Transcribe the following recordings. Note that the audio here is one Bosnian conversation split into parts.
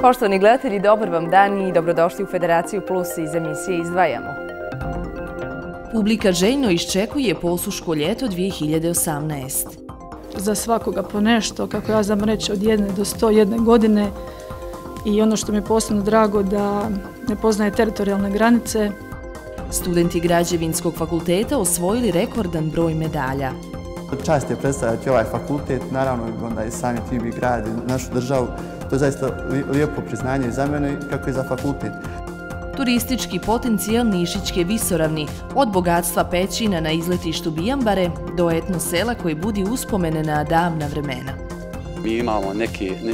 Poštovani gledatelji, dobar vam dan i dobrodošli u Federaciju Plus iz emisije Izdvajamo. Publika željno iščekuje posuško ljeto 2018. Za svakoga po nešto, kako ja znam reći, od 1 do 101 godine. I ono što mi je posebno drago da ne poznaje teritorijalne granice. Studenti Građevinskog fakulteta osvojili rekordan broj medalja. Čast je predstavljati ovaj fakultet, naravno onda i sami tim grad i našu državu. To je zaista lijepo priznanje i za mene kako i za fakultet. Turistički potencijal Nišićke visoravni, od bogatstva pećina na izletištu Bijambare do etno sela koji budi uspomene na davna vremena. Mi imamo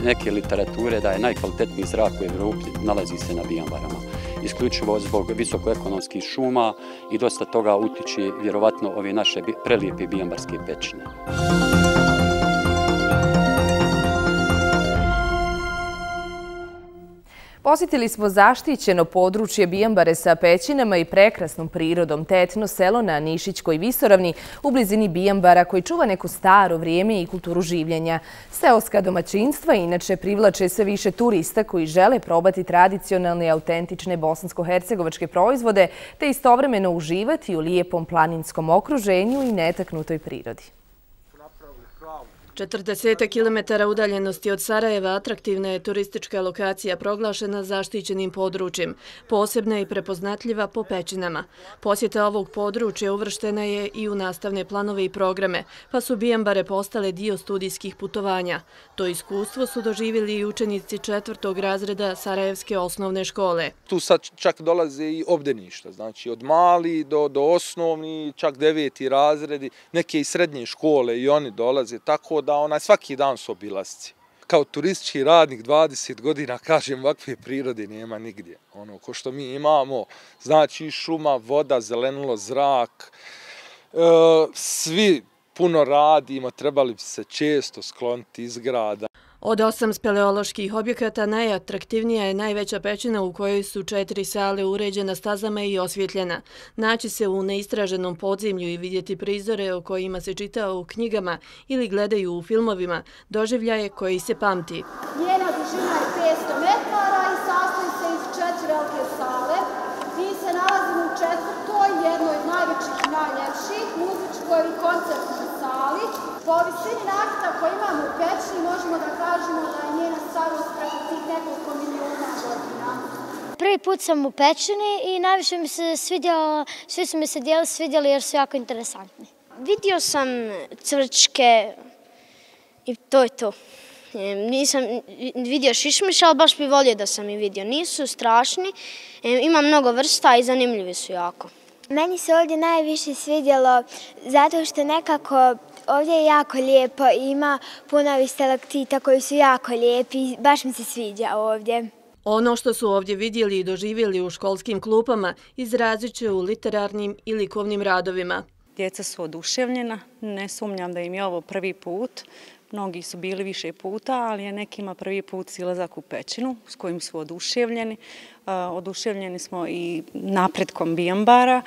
neke literature da je najkvalitetniji zrak u Evropi nalazi se na Bijambarama. Isključivo zbog visokoekonomskih šuma i dosta toga utiče vjerovatno ove naše prelijepe bijambarske pećine. Posjetili smo zaštićeno područje Bijambare sa pećinama i prekrasnom prirodom, te etno selo na Nišićkoj visoravni u blizini Bijambara koji čuva neko staro vrijeme i kulturu življenja. Seoska domaćinstva inače privlače sve više turista koji žele probati tradicionalne i autentične bosansko-hercegovačke proizvode te istovremeno uživati u lijepom planinskom okruženju i netaknutoj prirodi. 40 km udaljenosti od Sarajeva atraktivna je turistička lokacija proglašena zaštićenim područjem, posebna i prepoznatljiva po pećinama. Posjeta ovog područja uvrštena je i u nastavne planove i programe, pa su Bijambare postale dio studijskih putovanja. To iskustvo su doživjeli i učenici 4. razreda Sarajevske osnovne škole. Tu sad čak dolaze i obdaništa, znači od mali do osnovni, čak 9. razredi, neke i srednje škole i oni dolaze, tako da svaki dan su obilasci. Kao turistički radnik 20 godina, kažem, ovakve prirode nema nigdje. Ko što mi imamo, znači šuma, voda, zelenulo, zrak, svi puno radimo, trebali bi se često skloniti iz grada. Od 8 speleoloških objekata najatraktivnija je najveća pećina u kojoj su 4 sale uređena stazama i osvjetljena. Naći se u neistraženom podzemlju i vidjeti prizore o kojima se čita u knjigama ili gledaju u filmovima, doživljaje koji se pamti. Njena dužina je 500 metara i sastoji se iz 4 velike sale. Mi se nalazimo u 4. jednoj od najvećih i najljepših, muzičkoj i koncertnoj sali. Po visini nakita koji imamo u pećini možemo da kažemo da je njena starost preko tih nekoliko milijuna godina. Prvi put sam u pećini i najviše mi se svidjelo, svi su mi se dijeli svidjeli jer su jako interesantni. Vidio sam cvrčke i to je to. Nisam vidio šišmiša, ali baš bi volio da sam i vidio. Nisu strašni, ima mnogo vrsta i zanimljivi su jako. Meni se ovdje najviše svidjelo zato što nekako ovdje je jako lijepo i ima puno ovih stalaktita koji su jako lijepi i baš mi se sviđa ovdje. Ono što su ovdje vidjeli i doživjeli u školskim klupama izrazit će u literarnim i likovnim radovima. Djeca su oduševljena, ne sumnjam da im je ovo prvi put. Mnogi su bili više puta, ali je nekima prvi put silazak u pećinu s kojim su oduševljeni. Oduševljeni smo i napretkom Bijambara,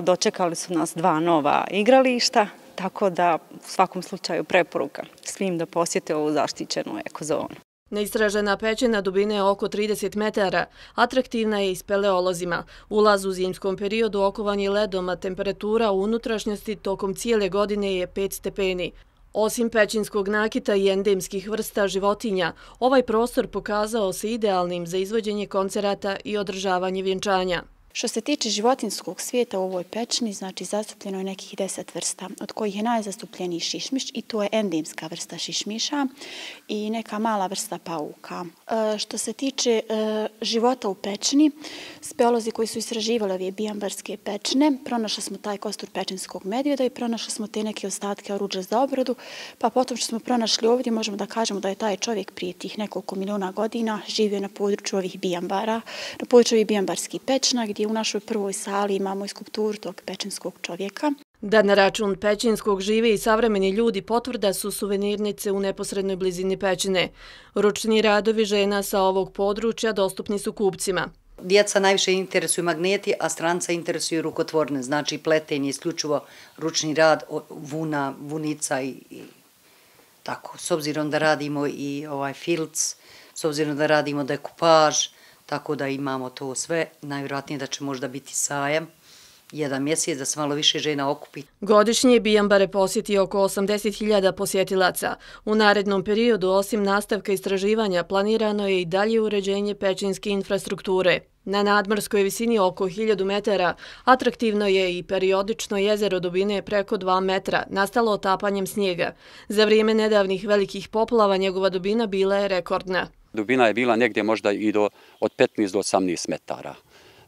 dočekali su nas 2 nova igrališta, tako da u svakom slučaju preporuka svim da posjete ovu zaštićenu ekozonu. Neistražena pećina dubine je oko 30 metara, atraktivna je i speleolozima. Ulaz u zimskom periodu okovan je ledom, a temperatura u unutrašnjosti tokom cijele godine je 5 stepeni. Osim pećinskog nakita i endemskih vrsta životinja, ovaj prostor pokazao se idealnim za izvođenje koncerata i održavanje vjenčanja. Što se tiče životinskog svijeta u ovoj pećini, znači zastupljeno je nekih 10 vrsta, od kojih je najzastupljeniji šišmiš i to je endemska vrsta šišmiša i neka mala vrsta pauka. Što se tiče života u pećini, speolozi koji su istraživali ove bijambarske pećine, pronašli smo taj kostur pečinskog medvjeda i pronašli smo te neke ostatke oruđa za obradu, pa potom što smo pronašli ovdje možemo da kažemo da je taj čovjek prije tih nekoliko milijuna godina živio na području ovih bijambara, na području ovih bijambarskih pećina, gdje u našoj prvoj sali imamo i skulpturu tog pećinskog čovjeka. Da na račun pećinskog žive i savremeni ljudi potvrda su suvenirnice u neposrednoj blizini pećine. Ručni radovi žena sa ovog područja dostupni su kupcima. Djeca najviše interesuju magneti, a stranca interesuju rukotvorne, znači pletenje, isključivo ručni rad, vuna, vunica i tako. S obzirom da radimo i filc, s obzirom da radimo dekupaž, tako da imamo to sve. Najvjerojatnije da će možda biti sajam, 1 mjesec, da se malo više žena okupi. Godišnje Bijambare posjeti oko 80.000 posjetilaca. U narednom periodu, osim nastavka istraživanja, planirano je i dalje uređenje pećinske infrastrukture. Na nadmorskoj visini oko 1000 metara atraktivno je i periodično jezero dubine preko 2 metra, nastalo otapanjem snijega. Za vrijeme nedavnih velikih poplava njegova dubina bila je rekordna. Dubina je bila negdje možda i od 15 do 18 metara.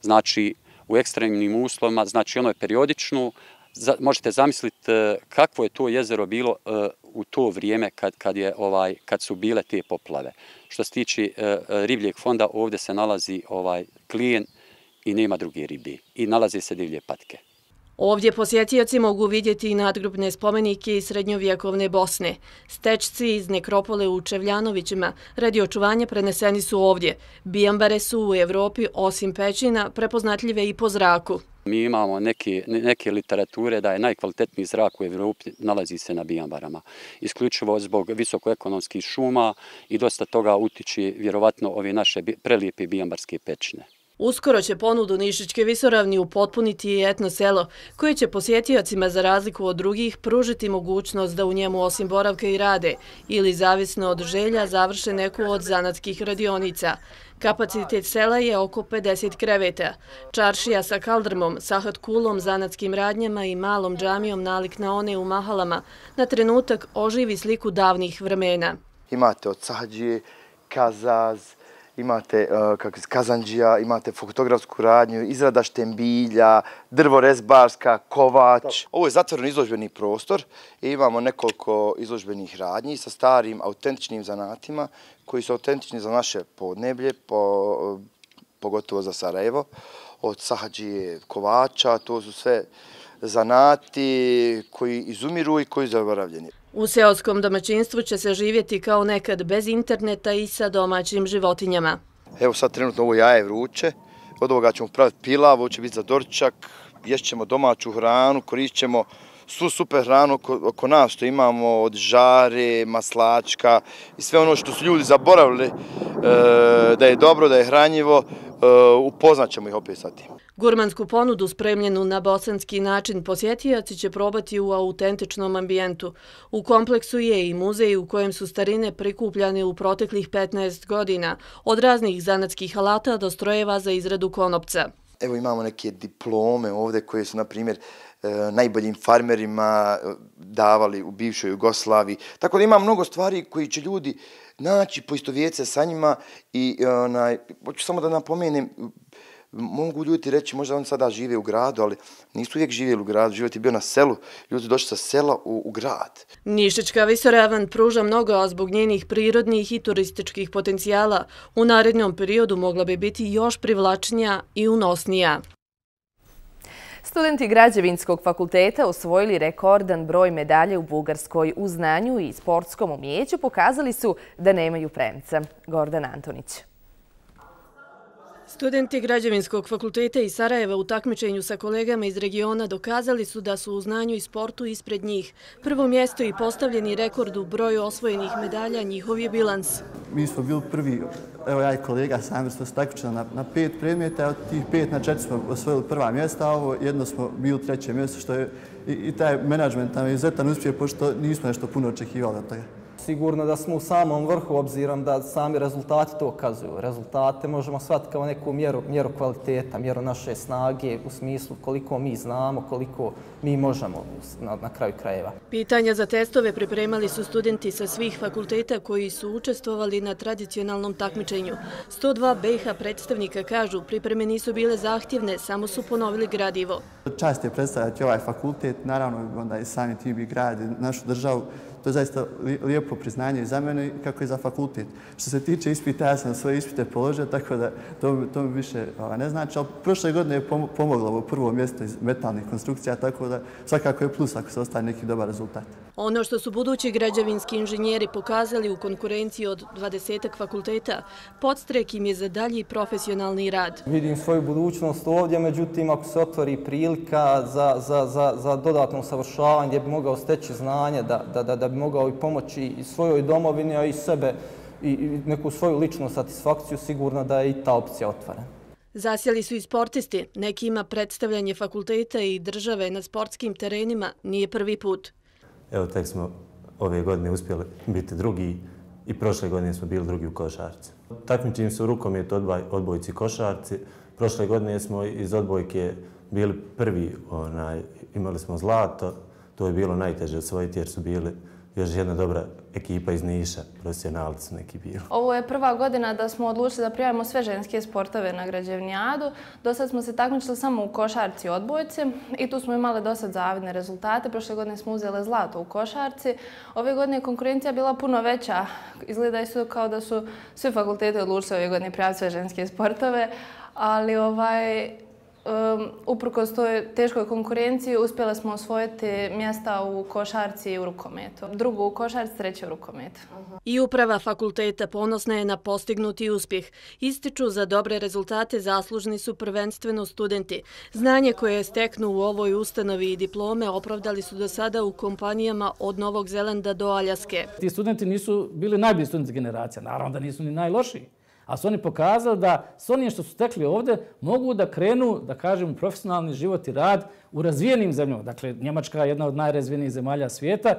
Znači, u ekstremnim uslovima, znači ono je periodično. Možete zamisliti kakvo je to jezero bilo u to vrijeme kad su bile te poplave. Što se tiče ribljeg fonda, ovdje se nalazi klijen i nema druge ribe i nalaze se divlje patke. Ovdje posjetioci mogu vidjeti i nadgrobne spomenike iz srednjovjekovne Bosne. Stečci iz nekropole u Čevljanovićima radi očuvanja preneseni su ovdje. Bijambare su u Evropi, osim pećina, prepoznatljive i po zraku. Mi imamo neke literature da je najkvalitetniji zrak u Evropi nalazi se na Bijambarama. Isključivo zbog visokoekonomskih šuma i dosta toga utiče vjerovatno ove naše prelijepe bijambarske pećine. Uskoro će ponudu Nišićke visoravni upotpuniti i etno selo, koje će posjetiocima za razliku od drugih pružiti mogućnost da u njemu osim boravka i rade ili zavisno od želja završe neku od zanatskih radionica. Kapacitet sela je oko 50 kreveta. Čaršija sa kaldrmom, sahat kulom, zanatskim radnjama i malom džamijom nalik na one u mahalama na trenutak oživi sliku davnih vremena. Imate od sahađije, kazaz, imate kazanđija, imate fotografsku radnju, izrada štembilja, drvorezbarska, kovač. Ovo je zatvoren izložbeni prostor i imamo nekoliko izložbenih radnji sa starim, autentičnim zanatima koji su autentični za naše podneblje, pogotovo za Sarajevo. Od sahađije, kovača, to su sve zanati koji izumiru i koji su zaboravljeni. U seoskom domaćinstvu će se živjeti kao nekad bez interneta i sa domaćim životinjama. Evo sad trenutno ovo jaje vruće, od ovoga ćemo praviti pilav, ovo će biti za doručak, ješćemo domaću hranu, koristit ćemo svu super hranu oko nas što imamo od žare, maslačka i sve ono što su ljudi zaboravili da je dobro, da je hranjivo, upoznat ćemo ih opet sa tim. Gurmansku ponudu spremljenu na bosanski način posjetioci će probati u autentičnom ambijentu. U kompleksu je i muzej u kojem su starine prikupljane u proteklih 15 godina, od raznih zanatskih alata do strojeva za izradu konopca. Evo imamo neke diplome ovdje koje su, na primjer, najboljim farmerima davali u bivšoj Jugoslaviji. Tako da ima mnogo stvari koji će ljudi naći, poistovjetiti se sa njima i hoću samo da napomenem, mogu ljudi reći, možda oni sada žive u gradu, ali nisu uvijek živjeli u gradu, život je bio na selu, ljudi su došli sa sela u grad. Nišićka visoravan pruža mnogo, a zbog njenih prirodnih i turističkih potencijala u narednom periodu mogla bi biti još privlačnija i unosnija. Studenti Građevinskog fakulteta osvojili rekordan broj medalje u Bugarskoj u znanju i sportskom umijeću, pokazali su da nemaju premca. Gordan Antonić. Studenti Građevinskog fakulteta iz Sarajeva u takmičenju sa kolegama iz regiona dokazali su da su u znanju i sportu ispred njih. Prvo mjesto i postavljeni rekord u broju osvojenih medalja njihov je bilans. Mi smo bili prvi, evo ja i kolega sami smo se takmičili na 5 predmeta, od tih 5 na 4 smo osvojili prva mjesta, a ovo jedno smo bili 3. mjesto, što je i taj menadžment nam je izuzetan uspjeh, pošto nismo nešto puno očekivali od toga. Sigurno da smo u samom vrhu, obzirom da sami rezultati to ukazuju. Rezultate možemo shvatiti kao neku mjeru kvaliteta, mjeru naše snage u smislu koliko mi znamo, koliko mi možemo na kraju krajeva. Pitanja za testove pripremali su studenti sa svih fakulteta koji su učestvovali na tradicionalnom takmičenju. 102 BiH predstavnika kažu pripreme nisu bile zahtjevne, samo su ponovili gradivo. Čast je predstavljati ovaj fakultet, naravno onda i sami tim i grad, našu državu. To je zaista lijepo priznanje i za mene kako i za fakultet. Što se tiče ispita, ja sam svoje ispite položio, tako da to mi više ne znači. Ali prošle godine je pomoglo ovo prvo mjesto iz metalnih konstrukcija, tako da svakako je plus ako se ostane neki dobar rezultat. Ono što su budući građevinski inženjeri pokazali u konkurenciji od 20 fakulteta, podstrek im je za dalji profesionalni rad. Vidim svoju budućnost ovdje, međutim ako se otvori prilika za dodatno usavršavanje gdje bi mogao steći znanje, da bi mogao i pomoći i svojoj domovini, a i sebe i neku svoju ličnu satisfakciju, sigurno da je i ta opcija otvorena. Zasjeli su i sportisti. Nekima predstavljanje fakulteta i države na sportskim terenima nije prvi put. Evo, tek smo ove godine uspjeli biti drugi i prošle godine smo bili drugi u košarci. Takmičim se u rukometu odbojci košarci. Prošle godine smo iz odbojke bili prvi, imali smo zlato. To je bilo najteže osvojiti jer su bili još jedna dobra ekipa iz Niša, profesionalci su neki bili. Ovo je prva godina da smo odlučili da prijavimo sve ženske sportove na građevnijadu. Do sad smo se takmičili samo u košarci i odbojci i tu smo imali dosad zavidne rezultate. Prošle godine smo uzeli zlato u košarci. Ove godine je konkurencija bila puno veća. Izgleda isto kao da su svi fakulteti odlučili ove godine prijaviti sve ženske sportove, ali uprkos toj teškoj konkurenciji uspjeli smo osvojiti mjesta u košarci i u rukometu. Drugo u košarci, treće u rukometu. I uprava fakulteta ponosna je na postignuti uspjeh. Ističu za dobre rezultate zaslužni su prvenstveno studenti. Znanje koje steknu u ovoj ustanovi i diplome opravdali su do sada u kompanijama od Novog Zelanda do Aljaske. Ti studenti nisu bili najbolji studenti generacija, naravno da nisu ni najlošiji. Ali su oni pokazali da s onim što su stekli ovdje mogu da krenu, da kažem, u profesionalni život i rad u razvijenim zemljama. Dakle, Njemačka je jedna od najrazvijenijih zemalja svijeta,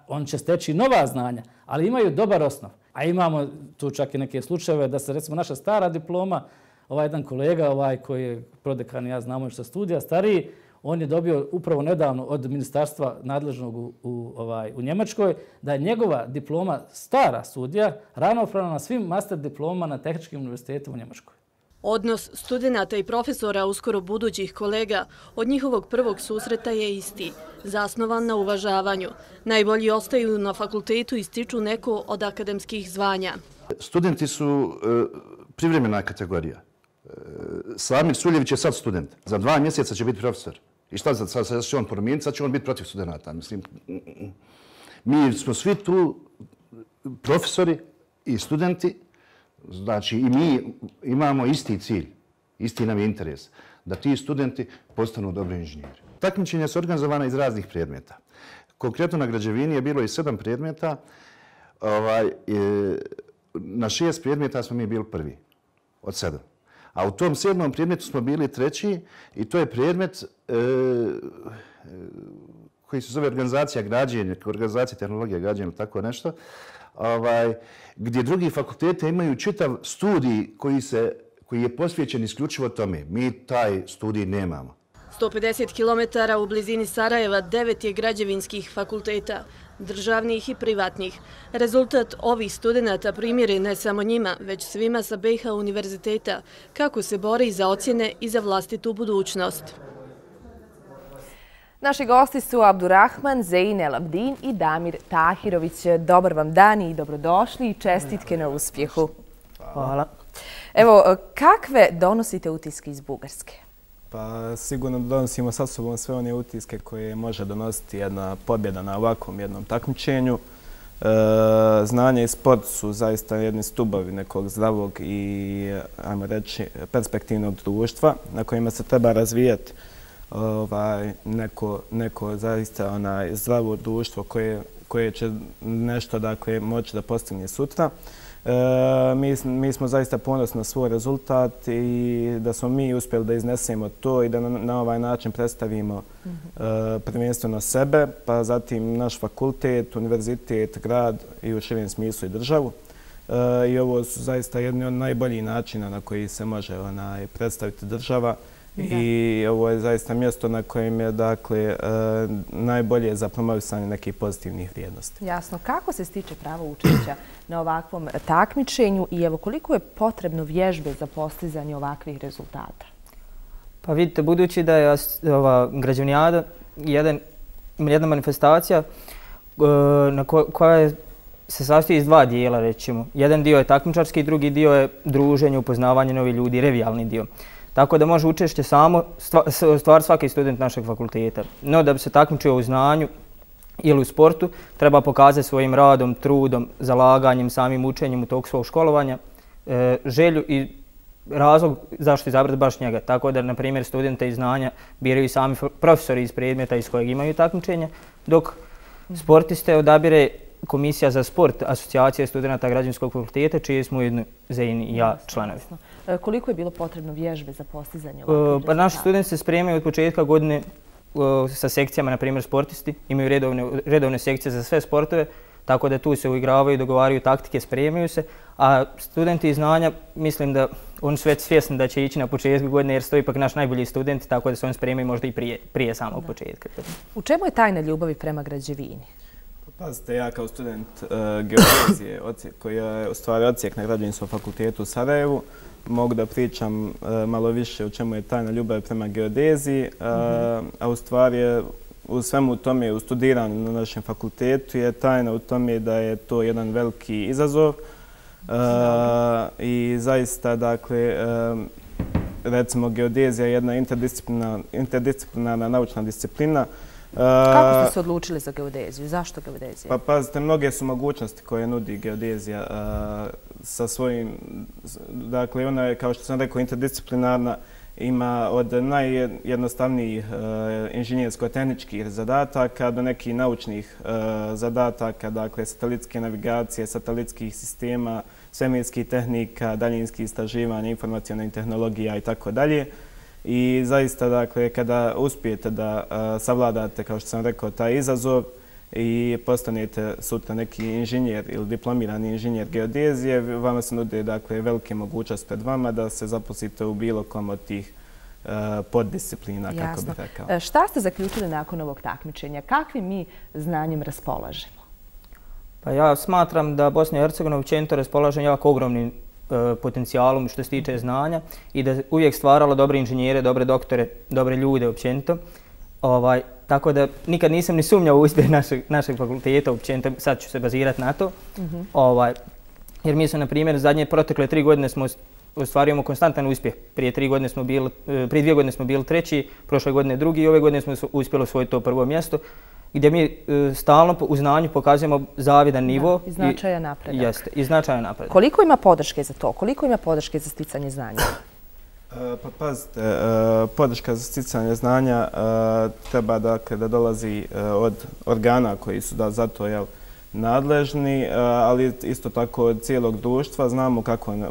on će steći nova znanja, ali imaju dobar osnov. A imamo tu čak i neke slučajeve da se, recimo, naša stara diploma, jedan kolega koji je prodekan, ja znamo još sa studija, stariji, on je dobio upravo nedavno od ministarstva nadležnog u Njemačkoj da je njegova diploma stara studija ravnopravna na svim master diplomama na tehničkim univerzitetima u Njemačkoj. Odnos studenta i profesora, uskoro budućih kolega, od njihovog prvog susreta je isti, zasnovan na uvažavanju. Najbolji ostaju na fakultetu i stiču neko od akademskih zvanja. Studenti su privremena kategorija. Samir Suljević je sad student. Za 2 mjeseca će biti profesor. I šta sad će on promijeniti? Sad će on biti protiv studenta. Mislim, mi smo svi tu profesori i studenti. Znači, i mi imamo isti cilj, isti nam je interes, da ti studenti postanu dobri inženjeri. Takmičenja su organizovana iz raznih predmeta. Konkretno na građevini je bilo i 7 predmeta. Na 6 predmeta smo mi bili prvi od 7. A u tom 7. predmetu smo bili 3. i to je predmet koji se zove organizacija građenja, organizacija tehnologije građenja ili tako nešto, gdje drugi fakultete imaju čitav studij koji je posvećen isključivo tome. Mi taj studij nemamo. 150 km u blizini Sarajeva 9 je građevinskih fakulteta, državnih i privatnih. Rezultat ovih studenta primjeri ne samo njima, već svima sa BiH univerziteta, kako se bori za ocjene i za vlastitu budućnost. Naši gosti su Abdurrahman Zein El Abdin i Damir Tahirović. Dobar vam dan i dobrodošli i čestitke na uspjehu. Hvala. Evo, kakve donosite utiske iz Bugarske? Pa sigurno donosimo sa sobom sve one utiske koje može donositi jedna pobjeda na ovakvom jednom takmičenju. Znanje i sport su zaista jedni stubovi nekog zdravog i, ajmo reći, perspektivnog društva na kojima se treba razvijati neko zaista zdravo društvo koje će nešto moći da postigne sutra. Mi smo zaista ponosni na svoj rezultat i da smo mi uspjeli da iznesemo to i da na ovaj način predstavimo prvenstveno sebe, pa zatim naš fakultet, univerzitet, grad i u širem smislu i državu. I ovo su zaista jedni od najboljih načina na koji se može predstaviti država. I ovo je zaista mjesto na kojem je najbolje za promovisanje nekih pozitivnih vrijednosti. Jasno. Kako se stiče pravo učešća na ovakvom takmičenju i evo koliko je potrebno vježbe za postizanje ovakvih rezultata? Pa vidite, budući da je ova građevnijada jedna manifestacija koja se sastoji iz 2 dijela, recimo. Jedan dio je takmičarski, drugi dio je druženje, upoznavanje novih ljudi, revijalni dio. Tako da može učešće samo stvar svaki student našeg fakulteta. No da bi se takmičio u znanju ili u sportu, treba pokazati svojim radom, trudom, zalaganjem, samim učenjem u toku svog školovanja, želju i razlog zašto izabrati baš njega. Tako da, na primjer, studente iz znanja biraju sami profesori iz predmeta iz kojeg imaju takmičenja, dok sportiste odabire komisija za sport Asocijacije studenta Građevinskog fakulteta, čiji smo ujedno Zein i ja članovi. Koliko je bilo potrebno vježbe za postizanje ovakvih rezultata? Pa naši studenti se spremaju od početka godine sa sekcijama, na primjer sportisti, imaju redovne sekcije za sve sportove, tako da tu se uigravaju, dogovaraju taktike, spremaju se, a studenti iz znanja, mislim da oni su već svjesni da će ići na početku godine jer su to ipak naš najbolji studenti, tako da se oni spremaju možda i prije samog početka. U čemu je tajna ljubavi prema građevini? Pazite, ja kao student geodezije, koji je u stvari odsjek na Građevinskom fakultetu u Sarajevu, mogu da pričam malo više o čemu je tajna ljubav prema geodeziji, a u stvari u svemu tome, u studiranju na našem fakultetu je tajna u tome da je to jedan veliki izazov i zaista, dakle, recimo geodezija je jedna interdisciplinarna naučna disciplina. Kako ste se odlučili za geodeziju? Zašto geodezija? Pa pazite, mnoge su mogućnosti koje nudi geodezija sa svojim, dakle ona je, kao što sam rekao, interdisciplinarna, ima od najjednostavnijih inženjersko-tehničkih zadataka do nekih naučnih zadataka, dakle satelitske navigacije, satelitskih sistema, svemirskih tehnika, daljinskih istraživanja, informacionalnih tehnologija i tako dalje. I zaista, dakle, kada uspijete da savladate, kao što sam rekao, taj izazov i postanete sutra neki inženjer ili diplomirani inženjer geodezije, vama se nude, dakle, velike mogućnosti pred vama da se zaposlite u bilo kom od tih poddisciplina, kako bih rekao. Šta ste zaključili nakon ovog takmičenja? Kakvim mi znanjem raspolažemo? Pa ja smatram da Bosna i Hercegovina općenito raspolaže jako ogromnim potencijalom što se tiče znanja i da uvijek stvarala dobre inženjere, dobre doktore, dobre ljude općenito. Tako da nikad nisam ni sumnjao u uspjeh našeg fakulteta općenito, sad ću se bazirati na to. Jer mi smo, na primjer, zadnje protekle 3 godine smo ostvarujemo konstantan uspjeh. Prije 2 godine smo bili treći, prošle godine drugi i ove godine smo uspjeli osvojiti to prvo mjesto, gdje mi stalno u znanju pokazujemo zavidan nivo. I značajan napredak. Jeste, i značajan napredak. Koliko ima podrške za to? Koliko ima podrške za sticanje znanja? Pa pazite, podrška za sticanje znanja treba, dakle, da dolazi od organa koji su za to nadležni, ali isto tako od cijelog društva. Znamo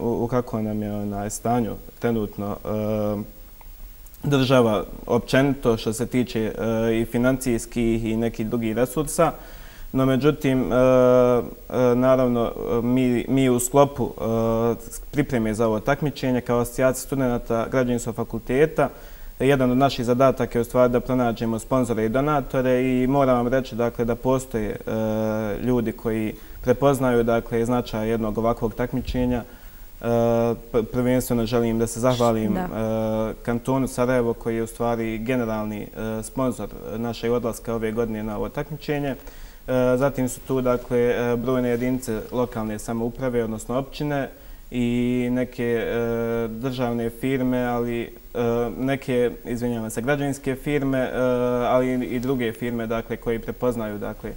u kakvom nam je stanju trenutno država općenito što se tiče i financijskih i nekih drugih resursa. No, međutim, naravno, mi u sklopu pripreme za ovo takmičenje kao Asocijacija studenta Građevinskog fakulteta, jedan od naših zadataka je u stvari da pronađemo sponzore i donatore i moram vam reći, dakle, da postoje ljudi koji prepoznaju, dakle, značaj jednog ovakvog takmičenja. Prvenstveno želim da se zahvalim kantonu Sarajevo koji je u stvari generalni sponzor našeg odlaska ove godine na ovo takmičenje. Zatim su tu, dakle, brojne jedinice lokalne samouprave, odnosno općine i neke državne firme, ali neke, izvinjavam se, građevinske firme, ali i druge firme, dakle, koji prepoznaju, dakle,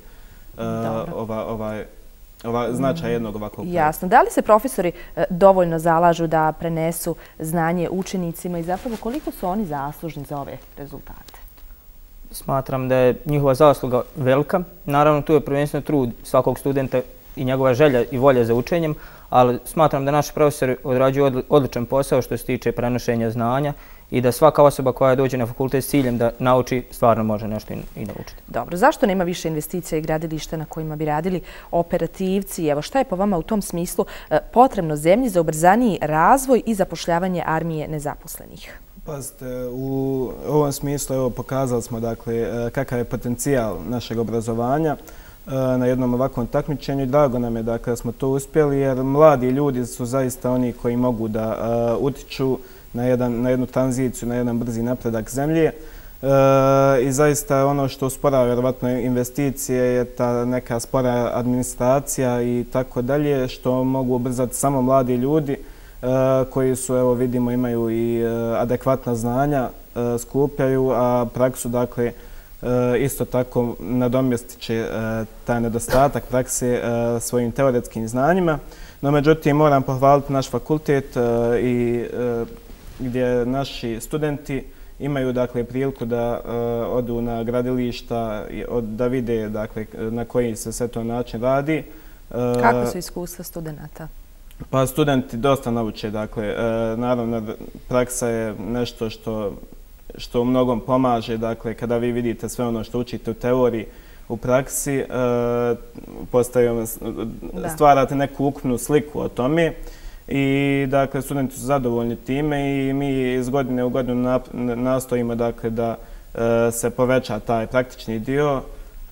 značaj jednog ovakvog projekta. Jasno. Da li se profesori dovoljno zalažu da prenesu znanje učenicima i zapravo koliko su oni zaslužni za ove rezultate? Smatram da je njihova zasluga velika. Naravno, tu je prvenstveno trud svakog studenta i njegova želja i volja za učenjem, ali smatram da naši profesori odrađuju odličan posao što se tiče prenošenja znanja i da svaka osoba koja dođe na fakultet s ciljem da nauči stvarno može nešto i naučiti. Dobro, zašto nema više investicija i gradilišta na kojima bi radili operativci? Evo, šta je po vama u tom smislu potrebno zemlji za ubrzaniji razvoj i zapošljavanje armije nezaposlenih? Pazite, u ovom smislu evo, pokazali smo, dakle, kakav je potencijal našeg obrazovanja na jednom ovakvom takmičenju i drago nam je, dakle, da smo to uspjeli jer mladi ljudi su zaista oni koji mogu da utiču na jednu tranziciju, na jedan brzi napredak zemlje i zaista ono što usporava vjerovatno investicije je ta neka spora administracija i tako dalje što mogu ubrzati samo mladi ljudi koji su, evo vidimo, imaju i adekvatna znanja, skupljaju, a praksu, dakle, isto tako nadomjestit će taj nedostatak prakse svojim teoretskim znanjima. No, međutim, moram pohvaliti naš fakultet i gdje naši studenti imaju dakle priliku da odu na gradilišta, da vide dakle na koji se sve to način radi. Kako su iskustva studenta? Pa studenti dosta nauče, dakle, naravno praksa je nešto što u mnogom pomaže, dakle, kada vi vidite sve ono što učite u teoriji, u praksi, stvarate neku ukupnu sliku o tome i, dakle, studenti su zadovoljni time i mi iz godine u godinu nastojimo, dakle, da se poveća taj praktični dio,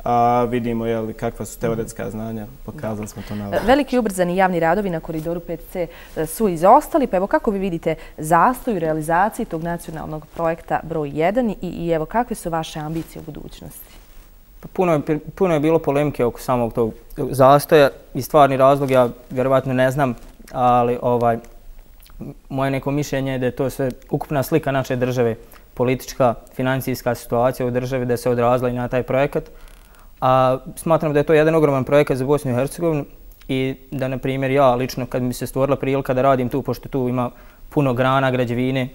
a vidimo kakva su teoretska znanja, pokazali smo to na ovo. Veliki ubrzani javni radovi na koridoru 5C su izostali, pa evo kako vi vidite zastoj u realizaciji tog nacionalnog projekta broj 1 i evo kakve su vaše ambicije u budućnosti? Puno je bilo polemike oko samog tog zastoja i stvarni razlog ja vjerovatno ne znam, ali moje neko mišljenje je da je to sve ukupna slika naše države, politička, financijska situacija u državi da se odrazila i na taj projekat. A smatram da je to jedan ogroman projekat za Bosnu i Hercegovinu i da, na primjer, ja lično kad mi se stvorila prilika da radim tu, pošto tu ima puno grana građevine,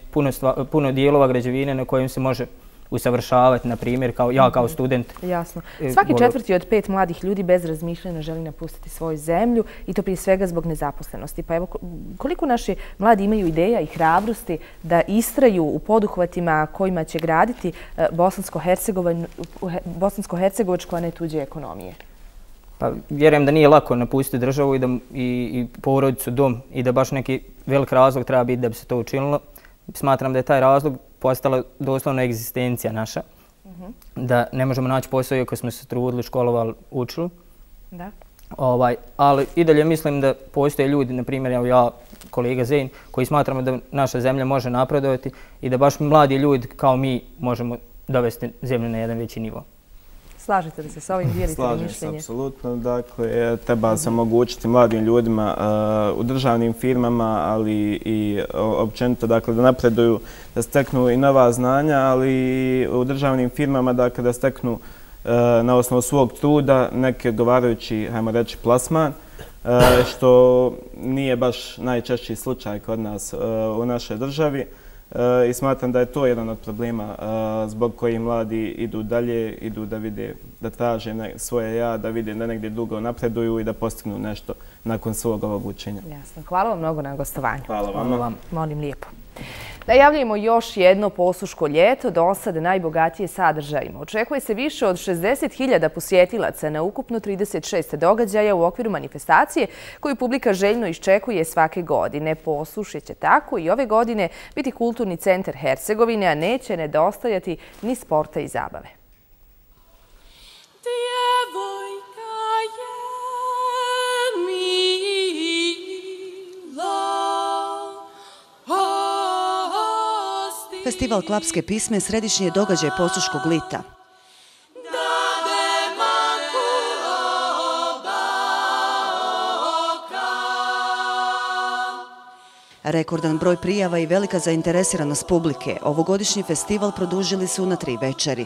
puno dijelova građevine na kojim se može usavršavati, na primjer, ja kao student. Jasno. Svaki četvrti od 5 mladih ljudi bez razmišljanja želi napustiti svoju zemlju i to prije svega zbog nezaposlenosti. Pa evo, koliko naši mladi imaju ideja i hrabrosti da istraju u poduhvatima kojima će graditi bosansko-hercegovačku, a ne tuđe ekonomije? Pa vjerujem da nije lako napustiti državu i porodicu, dom i da baš neki velik razlog treba biti da bi se to učinilo. Smatram da je taj razlog postala doslovno egzistencija naša. Da ne možemo naći posao iako smo se trudili, školovali, učili. Ali i dalje mislim da postoje ljudi, na primjer ja, kolega Zein, koji smatramo da naša zemlja može napredovati i da baš mladi ljudi kao mi možemo dovesti zemlju na jedan veći nivo. Slažete li se s ovim, dijelite li mišljenje? Slažem se, apsolutno. Dakle, treba se omogućiti mladim ljudima u državnim firmama, ali i općenito da napreduju, da steknu i nova znanja, ali i u državnim firmama da steknu na osnovu svog truda neki odgovarajući, hajmo reći, plasman, što nije baš najčešći slučaj kod nas u našoj državi. I smatram da je to jedan od problema zbog kojih mladi idu dalje, idu da vide, da traže svoje ja, da vide da negdje dugo napreduju i da postignu nešto nakon svog ovog učenja. Jasno. Hvala vam mnogo na gostovanju. Hvala vam. Molim lijepo. Najavljujemo još jedno posuško ljeto, do sada najbogatije sadržajima. Očekuje se više od 60.000 posjetilaca na ukupno 36 događaja u okviru manifestacije koju publika željno iščekuje svake godine. Posušje će tako i ove godine biti kulturni centar Hercegovine, a neće nedostajati ni sporta i zabave. Festival klapske pisme središnji je događaj Posuškog lita. Rekordan broj prijava i velika zainteresiranost publike ovogodišnji festival produžili su na 3 večeri.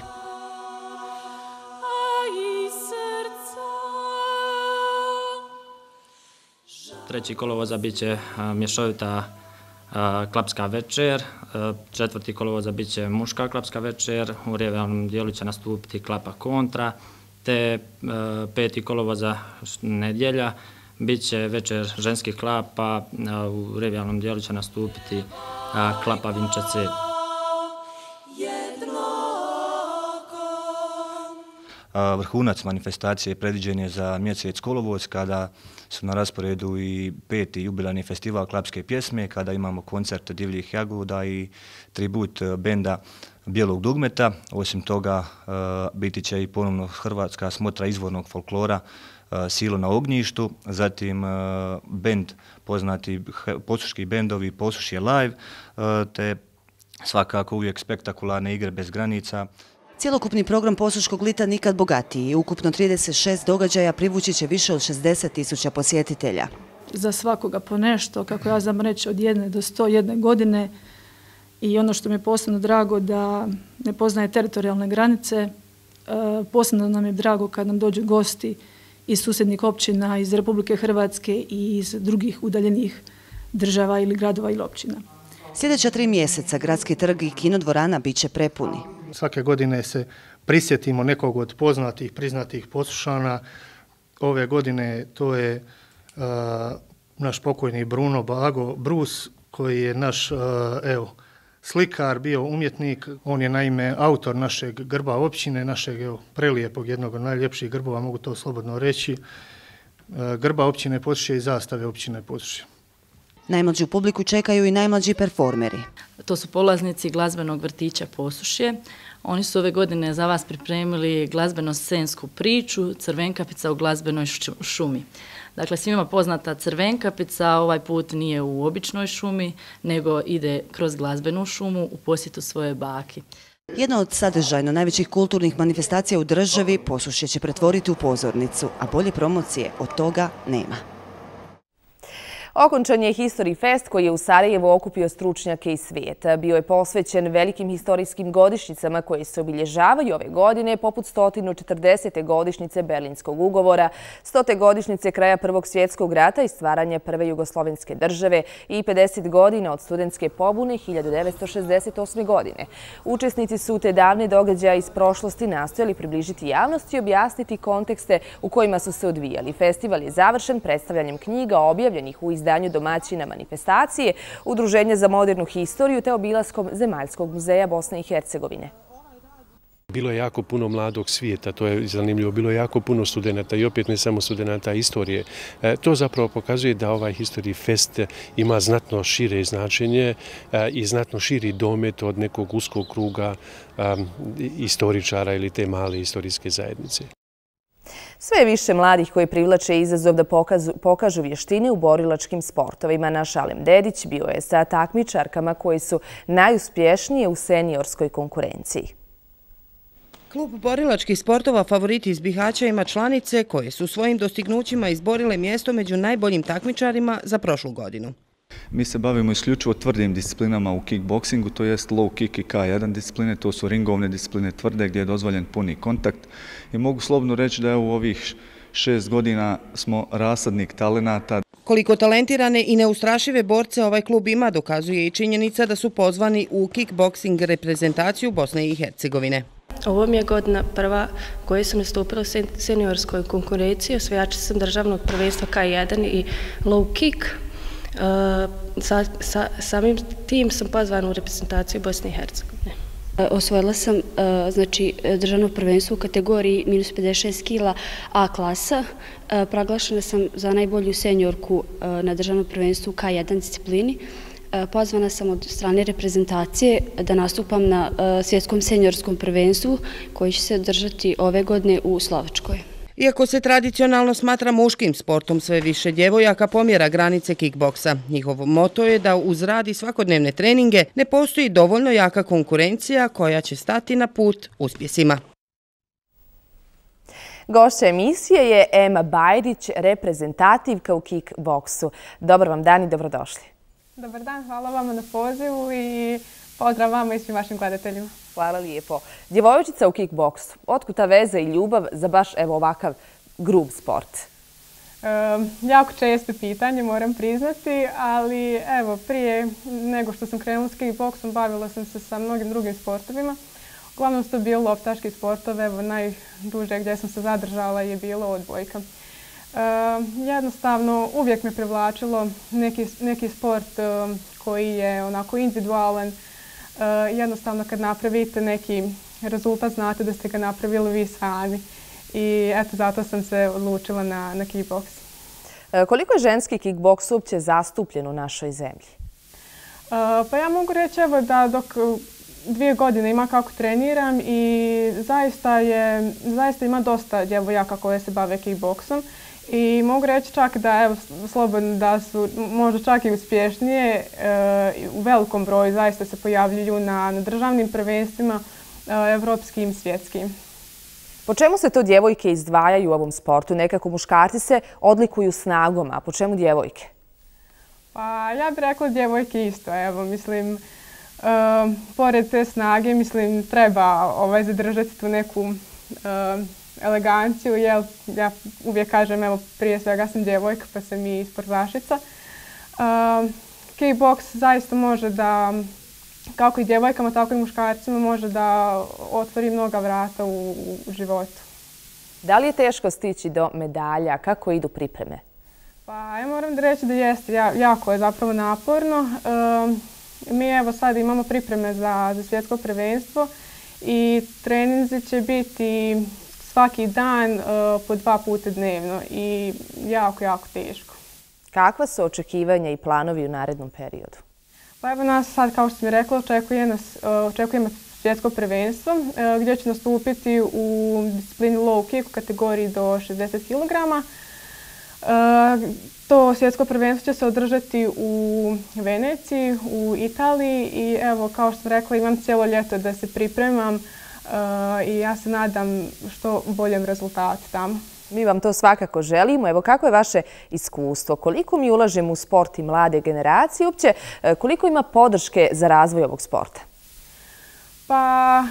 Treći kolovoza bit će mješovita klapska večer, 4. kolovoza bit će muška klapska večer, u rivalnom dijelu će nastupiti klapa kontra, te 5. kolovoza nedjelja bit će večer ženskih klapa, u rivalnom dijelu će nastupiti klapa Vinčace. Vrhunac manifestacije predviđen je za mjesec kolovoz kada su na rasporedu i 5. jubilarni festival klapske pjesme, kada imamo koncert Divljih jagoda i tribut benda Bijelog dugmeta. Osim toga biti će i ponovno hrvatska smotra izvornog folklora Silo na ognjištu, zatim bend, poznati posuški bendovi Posušje live, te svakako uvijek spektakularne igre bez granica. Cijelokupni program Posuškog lita nikad bogatiji. Ukupno 36 događaja privući će više od 60.000 posjetitelja. Za svakoga po nešto, kako ja znam reći, od 1 do 101 godine. I ono što mi je posebno drago da ne poznaje teritorijalne granice. Posebno nam je drago kad nam dođu gosti iz susjednih općina, iz Republike Hrvatske i iz drugih udaljenih država ili gradova ili općina. Sljedeća 3 mjeseca gradski trg i kinodvorana bit će prepuni. Svake godine se prisjetimo nekog od poznatih, priznatih poslušana. Ove godine to je naš pokojni Bruno Bago Brus, koji je naš slikar, bio umjetnik. On je naime autor našeg grba općine, našeg prelijepog, jednog od najljepših grbova, mogu to slobodno reći, grba općine Posušje i zastave općine Posušje. Najmlađu publiku čekaju i najmlađi performeri. To su polaznici glazbenog vrtića Posušje. Oni su ove godine za vas pripremili glazbeno-scensku priču Crvenkapica u glazbenoj šumi. Dakle, svima poznata Crvenkapica ovaj put nije u običnoj šumi, nego ide kroz glazbenu šumu u posjetu svoje baki. Jedna od sadržajno najvećih kulturnih manifestacija u državi Posušje će pretvoriti u pozornicu, a bolje promocije od toga nema. Okončan je History Fest koji je u Sarajevu okupio stručnjake iz svijeta. Bio je posvećen velikim historijskim godišnjicama koje se obilježavaju ove godine, poput 140. godišnjice Berlinskog ugovora, 100. godišnjice kraja Prvog svjetskog rata i stvaranja prve jugoslovenske države i 50 godina od studentske pobune 1968. godine. Učesnici su te davne događaje iz prošlosti nastojali približiti javnosti i objasniti kontekste u kojima su se odvijali. Festival je završen predstavljanjem knjiga objavljenih u izdanju domaćina manifestacije, Udruženja za modernu historiju te obilaskom Zemaljskog muzeja Bosne i Hercegovine. Bilo je jako puno mladog svijeta, to je zanimljivo, bilo je jako puno studenata i opet ne samo studenata istorije. To zapravo pokazuje da ovaj History Fest ima znatno šire značenje i znatno širi domet od nekog uskog kruga istoričara ili te male historijske zajednice. Sve je više mladih koji privlače izazov da pokažu vještine u borilačkim sportovima. Naš Alem Dedić bio je sa takmičarkama koji su najuspješnije u seniorskoj konkurenciji. Klub borilačkih sportova Favoriti iz Bihaća ima članice koje su svojim dostignućima izborile mjesto među najboljim takmičarima za prošlu godinu. Mi se bavimo isključivo tvrdim disciplinama u kickboksingu, to jest low kick i K1 discipline, to su ringovne discipline tvrde gdje je dozvoljen puni kontakt. I mogu slobodno reći da u ovih 6 godina smo rasadnik talenata. Koliko talentirane i neustrašive borce ovaj klub ima, dokazuje i činjenica da su pozvani u kickboksing reprezentaciju Bosne i Hercegovine. Ovo mi je godina prva koja sam nastupila u seniorskoj konkurenciji. Osvajač sam državnog prvenstva K1 i low kick. Samim tim sam pozvana u reprezentaciju Bosne i Hercegovine. Osvojila sam državno prvenstvo u kategoriji minus 56 kila A klasa. Proglašena sam za najbolju seniorku na državnom prvenstvu u K1 disciplini. Pozvana sam od strane reprezentacije da nastupam na svjetskom seniorskom prvenstvu koji će se održati ove godine u Slovačkoj. Iako se tradicionalno smatra muškim sportom, sve više djevojaka pomjera granice kickboksa. Njihov moto je da uz rad i svakodnevne treninge ne postoji dovoljno jaka konkurencija koja će stati na put uspjesima. Gošća emisije je Ema Bajrić, reprezentativka u kickboksu. Dobar vam dan i dobrodošli. Dobar dan, hvala vama na pozivu i pozdrav vama i svim vašim gledateljima. Hvala lijepo. Djevojčica u kickboksu. Otkud ta veza i ljubav za baš ovakav grub sport? Jako često pitanje, moram priznati, ali prije nego što sam krenula s kickboksom bavila sam se sa mnogim drugim sportovima. Uglavnom su to bili loptaški sportove, najduže gdje sam se zadržala je bilo odbojka. Jednostavno uvijek me privlačilo neki sport koji je onako individualan. Jednostavno kad napravite neki rezultat znate da ste ga napravili vi sami i zato sam se odlučila na kickboks. Koliko je ženski kickboks uopće zastupljen u našoj zemlji? Pa ja mogu reći da dok 2 godine ima kako treniram i zaista ima dosta djevojaka koje se bave kickboksom. I mogu reći čak da slobodno da su možda čak i uspješnije u velikom broju zaista se pojavljuju na državnim prvenstvima, evropskim i svjetskim. Po čemu se to djevojke izdvajaju u ovom sportu? Nekako muškarci se odlikuju snagom, a po čemu djevojke? Pa ja bih rekla djevojke isto. Mislim, pored te snage, mislim, treba zadržati tu neku eleganciju, ja uvijek kažem, prije svega sam djevojka pa sam i sportašica. kickboks zaista može da, kako i djevojkama, tako i muškarcima, može da otvori mnoga vrata u životu. Da li je teško stići do medalja? Kako idu pripreme? Pa ja moram da reći da jeste, jako je zapravo naporno. Mi evo sad imamo pripreme za svjetsko prvenstvo i treninzi će biti svaki dan po 2 puta dnevno i jako teško. Kakva su očekivanja i planovi u narednom periodu? Pa evo nas sad, kao što sam rekla, očekujemo svjetsko prvenstvo gdje će nastupiti u disciplini low kick u kategoriji do 60 kg. To svjetsko prvenstvo će se održati u Veneciji, u Italiji i evo, kao što sam rekla, imam cijelo ljeto da se pripremam i ja se nadam što boljem rezultatu tamo. Mi vam to svakako želimo. Evo, kako je vaše iskustvo? Koliko mi ulažemo u sport i mlade generacije? Uopće, koliko ima podrške za razvoj ovog sporta? Pa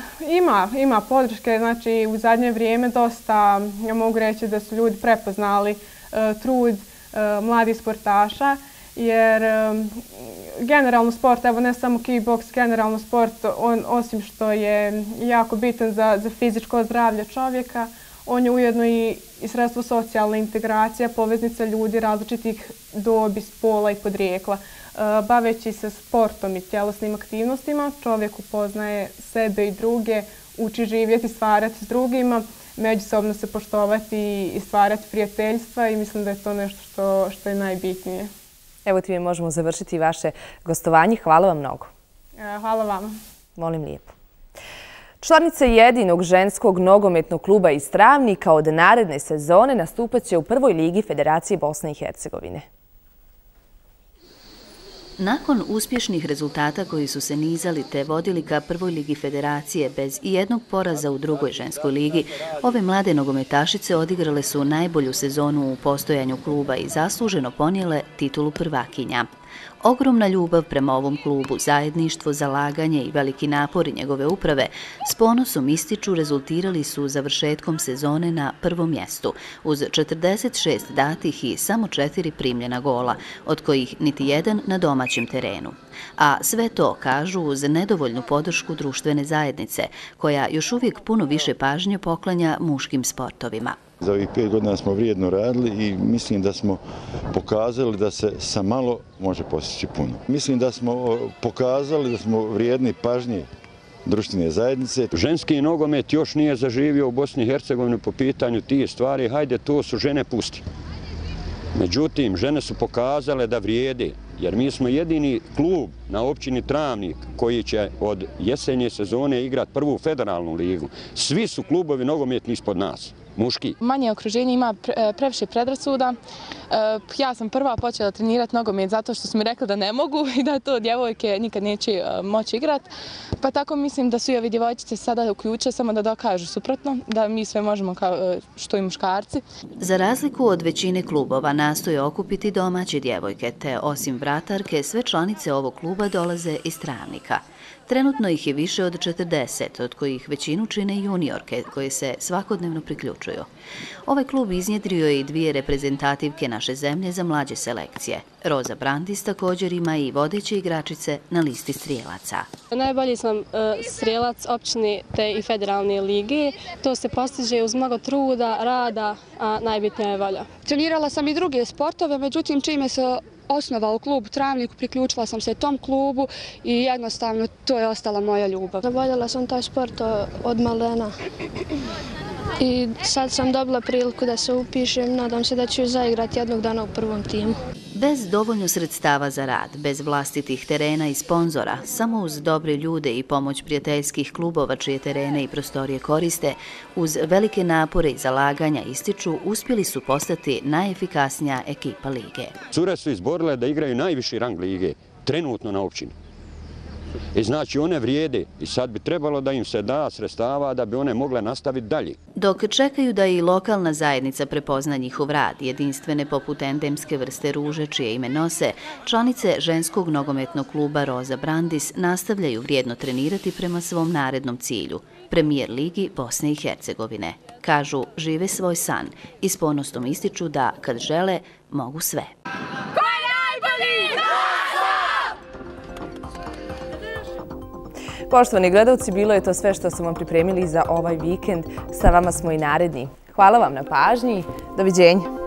ima podrške. Znači, u zadnje vrijeme dosta, ja mogu reći da su ljudi prepoznali trud mladih sportaša, jer generalno sport, evo ne samo kickboks, generalno sport, osim što je jako bitan za fizičko zdravlje čovjeka, on je ujedno i sredstvo socijalne integracije, poveznica ljudi različitih dobi, spola i podrijekla. Baveći se sportom i tjelesnim aktivnostima, čovjek upoznaje sebe i druge, uči živjeti, stvarati s drugima, međusobno se poštovati i stvarati prijateljstva i mislim da je to nešto što je najbitnije. Evo time možemo završiti vaše gostovanje. Hvala vam mnogo. Hvala vama. Molim lijepo. Članice jedinog ženskog nogometnog kluba iz Travnika od naredne sezone nastupat će u prvoj ligi Federacije Bosne i Hercegovine. Nakon uspješnih rezultata koji su se nizali te vodili ka prvoj ligi Federacije bez ijednog poraza u drugoj ženskoj ligi, ove mlade nogometašice odigrale su najbolju sezonu u postojanju kluba i zasluženo ponijele titulu prvakinja. Ogromna ljubav prema ovom klubu, zajedništvo, zalaganje i veliki napori njegove uprave s ponosom ističu rezultirali su završetkom sezone na prvom mjestu, uz 46 datih i samo 4 primljena gola, od kojih niti jedan na domaćem terenu. A sve to kažu uz nedovoljnu podršku društvene zajednice, koja još uvijek puno više pažnje poklanja muškim sportovima. Za ovih 5 godina smo vrijedno radili i mislim da smo pokazali da se sa malo može postići puno. Mislim da smo pokazali da smo vrijedni pažnje društvene zajednice. Ženski nogomet još nije zaživio u Bosni i Hercegovini po pitanju tih stvari. Hajde, to su žene pusti. Međutim, žene su pokazale da vrijede, jer mi smo jedini klub na općini Travnik koji će od jesenje sezone igrati prvu federalnu ligu. Svi su klubovi nogometni ispod nas. Muški. Manje okruženje ima previše predrasuda. Ja sam prva počela trenirati nogomet zato što su mi rekli da ne mogu i da to djevojke nikad neće moći igrati. Pa tako mislim da su i ovi djevojčice sada uključe samo da dokažu suprotno, da mi sve možemo kao što i muškarci. Za razliku od većine klubova nastoje okupiti domaće djevojke, te osim vratarke sve članice ovog kluba dolaze iz Travnika. Trenutno ih je više od 40, od kojih većinu čine juniorke koje se svakodnevno priključuju. Ovaj klub iznjedrio je i 2 reprezentativke naše zemlje za mlađe selekcije. Roza Brandis također ima i vodeće igračice na listi strijelaca. Najbolji sam strijelac općine te i federalne ligi. To se postiže uz mnogo truda, rada, a najbitnija je volja. Trenirala sam i druge sportove, međutim čime se osnovao klub Travnik, priključila sam se tom klubu i jednostavno to je ostala moja ljubav. Voljela sam taj sport od malena i sad sam dobila priliku da se upišem. Nadam se da ću zaigrati jednog dana u prvom timu. Bez dovoljno sredstava za rad, bez vlastitih terena i sponzora, samo uz dobre ljude i pomoć prijateljskih klubova čije terene i prostorije koriste, uz velike napore i zalaganja ističu, uspjeli su postati najefikasnija ekipa lige. Cure su izborile da igraju najviši rang lige, trenutno na općini. I znači one vrijede i sad bi trebalo da im se da sredstava da bi one mogle nastaviti dalje. Dok čekaju da i lokalna zajednica prepozna njihov rad, jedinstvene poput endemske vrste ruže čije ime nose, članice ženskog nogometnog kluba Roza Brandis nastavljaju vrijedno trenirati prema svom narednom cilju, premijer ligi Bosne i Hercegovine. Kažu, žive svoj san i s ponosom ističu da, kad žele, mogu sve. Ko je najbolji? Roza! Poštovani gledalci, bilo je to sve što smo vam pripremili za ovaj vikend. Sa vama smo i naredni. Hvala vam na pažnji. Doviđenja.